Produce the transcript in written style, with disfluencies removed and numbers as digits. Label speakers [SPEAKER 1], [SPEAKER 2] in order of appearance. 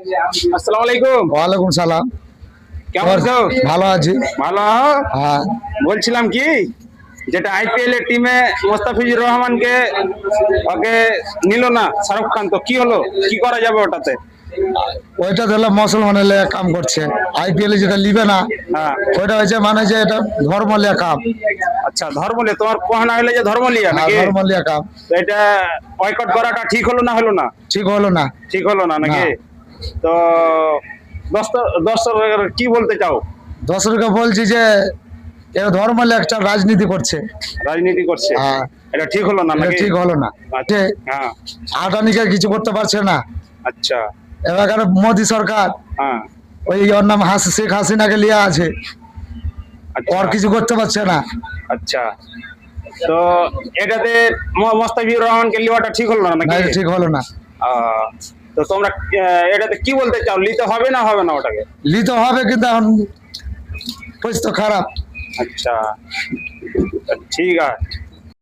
[SPEAKER 1] আসসালামু আলাইকুম।
[SPEAKER 2] ওয়ালাইকুম সালাম।
[SPEAKER 1] কেমন আছো?
[SPEAKER 2] ভালো আছি।
[SPEAKER 1] ভালো।
[SPEAKER 2] হ্যাঁ,
[SPEAKER 1] বলছিলাম কি, যেটা আইপিএল এর টিমে মোস্তাফিজুর রহমানকে ওকে নিল না শাহরুখ খান, তো কি হলো? কি করা যাবে ওটাতে?
[SPEAKER 2] ওইটা ধরলে মুসলমানের লেগে কাম করছে। আইপিএল এ যেটা লিবে না,
[SPEAKER 1] হ্যাঁ,
[SPEAKER 2] ওইটা হয়েছে মানে যে এটা ধর্ম লিয়া কাম।
[SPEAKER 1] আচ্ছা, ধর্ম লিয়া তোমার কোহানা হইলে যে ধর্ম লিয়া
[SPEAKER 2] হ্যাঁ,
[SPEAKER 1] নাকি?
[SPEAKER 2] ধর্ম লিয়া কাম।
[SPEAKER 1] তো এটা বয়কট করাটা ঠিক হলো না হলো না?
[SPEAKER 2] ঠিক হলো না।
[SPEAKER 1] ঠিক হলো না নাকি?
[SPEAKER 2] না।
[SPEAKER 1] তো দর্শক কি বলতে চাও?
[SPEAKER 2] দর্শককে বলছি যে এরা ধর্ম লিয়া একটা রাজনীতি করছে।
[SPEAKER 1] রাজনীতি করছে,
[SPEAKER 2] হ্যাঁ,
[SPEAKER 1] এটা ঠিক হলো না
[SPEAKER 2] এটা
[SPEAKER 1] নাকি?
[SPEAKER 2] ঠিক হলো না।
[SPEAKER 1] আচ্ছা, হ্যাঁ,
[SPEAKER 2] আদানিকে কিছু করতে পারছে না।
[SPEAKER 1] আচ্ছা,
[SPEAKER 2] এবার মোদী সরকার
[SPEAKER 1] হ্যাঁ,
[SPEAKER 2] ওই ওর নাম শেখ হাসিনাকে লিয়ে আছে,
[SPEAKER 1] আচ্ছা,
[SPEAKER 2] ওর কিছু করতে পারছে না।
[SPEAKER 1] আচ্ছা। তো এটাতে মোস্তাফিজুর রহমানকে লিওয়াটা ঠিক হলো না
[SPEAKER 2] না,
[SPEAKER 1] নাকি?
[SPEAKER 2] এটা ঠিক হলো না।
[SPEAKER 1] আহ, তো তোমরা এটাতে কি বলতে চাও? নিতে হবে না হবে না ওটাকে?
[SPEAKER 2] লিতে হবে, কিন্তু এখন পরিস্থিতি খারাপ।
[SPEAKER 1] আচ্ছা, ঠিক আছে।